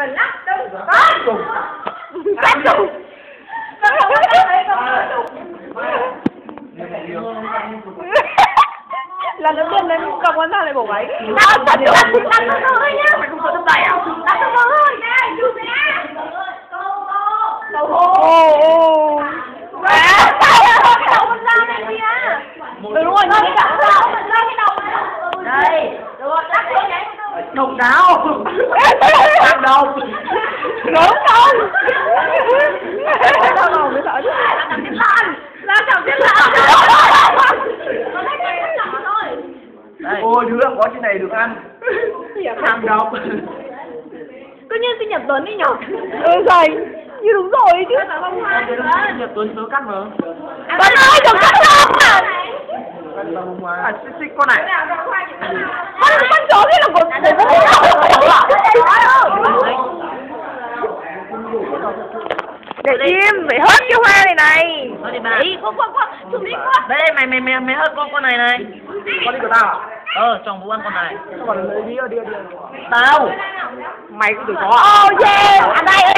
Mình lắc đúng có trùng. Cắt trùng. Lần đầu tiên lên cầm con ra lại bổ váy. Đặt thật chứ. Đặt thật thôi nhá. Mày không có trong tay à? Đặt thật thôi. Này, chụp nè. Đầu hô. Ồ. Đầu con ra này kìa. Đúng rồi, nó cái đầu. Nó cái đầu. Đây. Được, đặt thôi nhé. Đồng đáo. Đặt đầu. Đúng không? Sao đầu mới sợ chứ? Là chồng chết lan. Ôi đứa có cái này được ăn. Ăn đâu. Cứ như sinh nhật Tuấn đi nhở? Ừ rồi, như đúng rồi chứ. Sinh nhật Tuấn tớ cắt mà. Tuấn ơi, đừng cắt đâu à. À, xích con này. Con chó kia là của để im, phải hớt cái hoa này này. Đấy, khoan, chụp đi khoan. Đây, mày hớt con này này. Con đi của tao à? Chồng bố ăn con này. Còn đi. Tao. Mày cũng đừng có. Oh yeah, anh đây